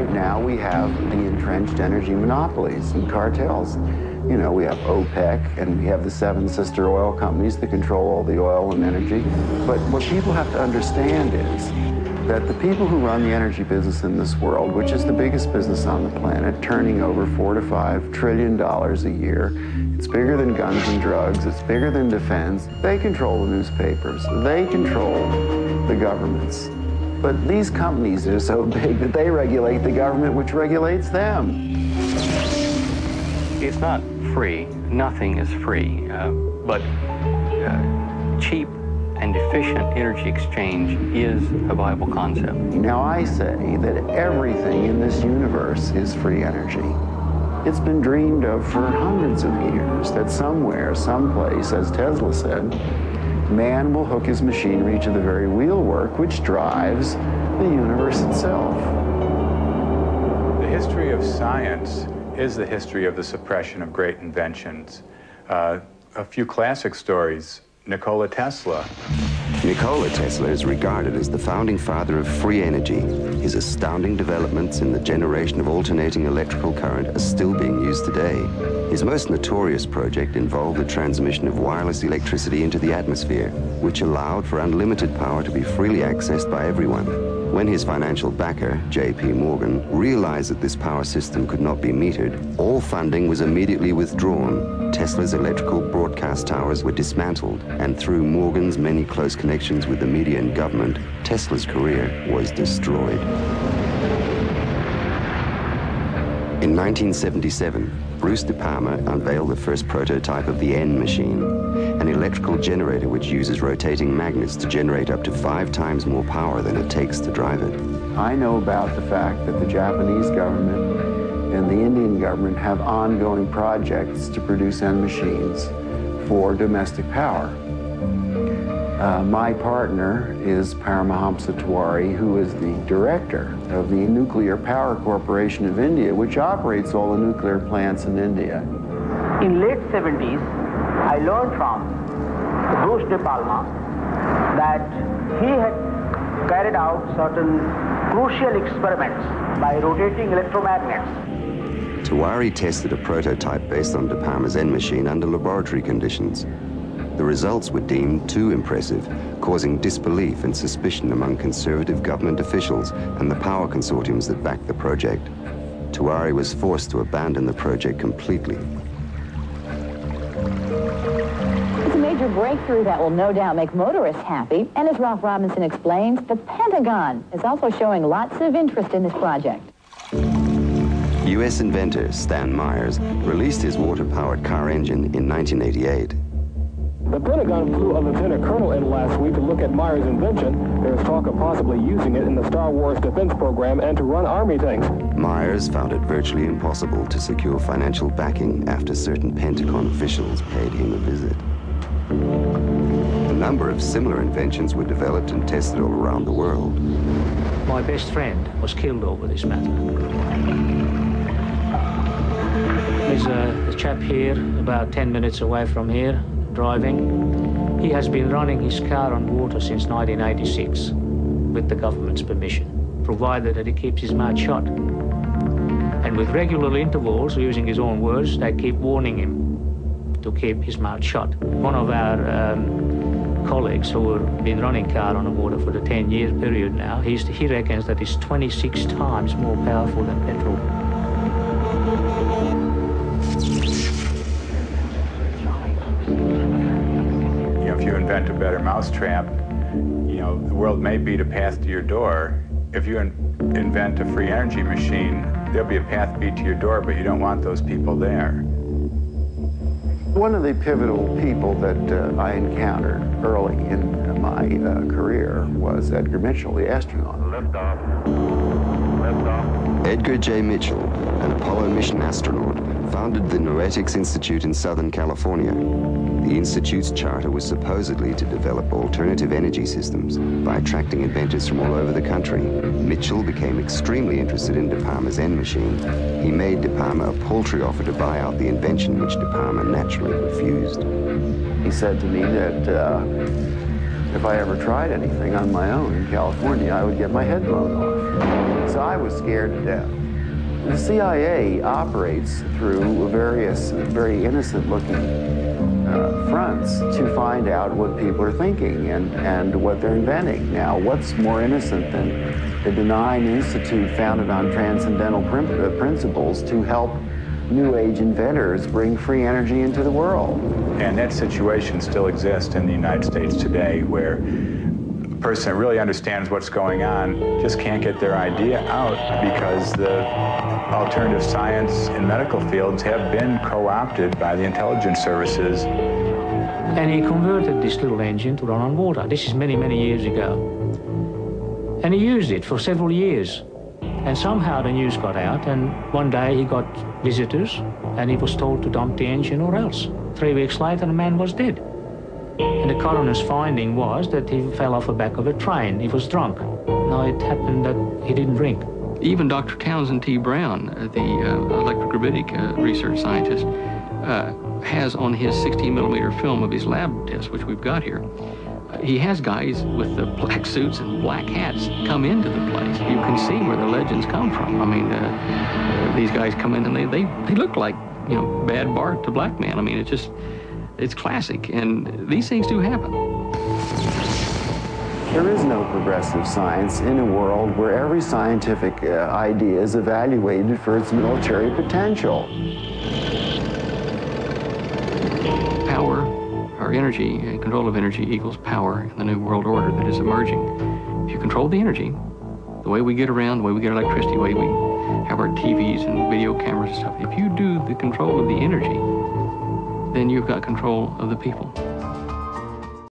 right now we have the entrenched energy monopolies and cartels. You know, we have OPEC and we have the 7 sister oil companies that control all the oil and energy. But what people have to understand is that the people who run the energy business in this world, which is the biggest business on the planet, turning over $4 to $5 trillion a year, it's bigger than guns and drugs, it's bigger than defense. They control the newspapers, they control the governments. But these companies are so big that they regulate the government, which regulates them. It's not free, nothing is free, but cheap and efficient energy exchange is a viable concept. Now I say that everything in this universe is free energy. It's been dreamed of for hundreds of years that somewhere, someplace, as Tesla said, man will hook his machinery to the very wheelwork which drives the universe itself. The history of science is the history of the suppression of great inventions. A few classic stories. Nikola Tesla. Nikola Tesla is regarded as the founding father of free energy. His astounding developments in the generation of alternating electrical current are still being used today. His most notorious project involved the transmission of wireless electricity into the atmosphere, which allowed for unlimited power to be freely accessed by everyone. When his financial backer, J.P. Morgan, realized that this power system could not be metered, all funding was immediately withdrawn. Tesla's electrical broadcast towers were dismantled, and through Morgan's many close connections with the media and government, Tesla's career was destroyed. In 1977, Bruce De Palma unveiled the first prototype of the N machine, an electrical generator which uses rotating magnets to generate up to 5 times more power than it takes to drive it. I know about the fact that the Japanese government and the Indian government have ongoing projects to produce N machines for domestic power. My partner is Paramahamsa Tiwari, who is the director of the Nuclear Power Corporation of India, which operates all the nuclear plants in India. In late 70s, I learned from Bruce De Palma that he had carried out certain crucial experiments by rotating electromagnets. Tiwari tested a prototype based on De Palma's N machine under laboratory conditions. The results were deemed too impressive, causing disbelief and suspicion among conservative government officials and the power consortiums that backed the project. Tiwari was forced to abandon the project completely. It's a major breakthrough that will no doubt make motorists happy. And as Ralph Robinson explains, the Pentagon is also showing lots of interest in this project. U.S. inventor Stan Myers released his water-powered car engine in 1988. The Pentagon flew a lieutenant colonel in last week to look at Myers' invention. There's talk of possibly using it in the Star Wars defense program and to run Army tanks. Myers found it virtually impossible to secure financial backing after certain Pentagon officials paid him a visit. A number of similar inventions were developed and tested all around the world. My best friend was killed over this matter. There's a chap here, about 10 minutes away from here, driving. He has been running his car on water since 1986 with the government's permission, provided that he keeps his mouth shut. And with regular intervals, using his own words, they keep warning him to keep his mouth shut. One of our colleagues who have been running car on the water for the 10-year period now, he reckons that it's 26 times more powerful than petrol. If you invent a better mousetrap, the world may beat a path to your door. If you invent a free energy machine, there'll be a path beat to your door, but you don't want those people there. One of the pivotal people that I encountered early in my career was Edgar Mitchell, the astronaut. Lift off. Lift off. Edgar J. Mitchell, an Apollo mission astronaut, founded the Noetics Institute in Southern California. The Institute's charter was supposedly to develop alternative energy systems by attracting inventors from all over the country. Mitchell became extremely interested in De Palma's N machine. He made De Palma a paltry offer to buy out the invention, which De Palma naturally refused. He said to me that if I ever tried anything on my own in California, I would get my head blown off. So I was scared to death. The CIA operates through various very innocent-looking fronts to find out what people are thinking and what they're inventing. Now, what's more innocent than a benign institute founded on transcendental principles to help New Age inventors bring free energy into the world? And that situation still exists in the United States today, where a person that really understands what's going on just can't get their idea out because the alternative science and medical fields have been co-opted by the intelligence services. And he converted this little engine to run on water. This is many, many years ago. And he used it for several years. And somehow the news got out, and one day he got visitors, and he was told to dump the engine or else. 3 weeks later, the man was dead. And the coroner's finding was that he fell off the back of a train. He was drunk. Now, it happened that he didn't drink. Even Dr. Townsend T. Brown, the electrogravitic research scientist, has on his 16-millimeter film of his lab test, which we've got here, he has guys with the black suits and black hats come into the place. You can see where the legends come from. I mean, these guys come in and they look like, you know, Bad Bart, the black man. I mean, it's classic, and these things do happen. There is no progressive science in a world where every scientific idea is evaluated for its military potential. Power, or energy, and control of energy equals power in the new world order that is emerging. If you control the energy, the way we get around, the way we get electricity, the way we have our TVs and video cameras and stuff, if you do the control of the energy, then you've got control of the people.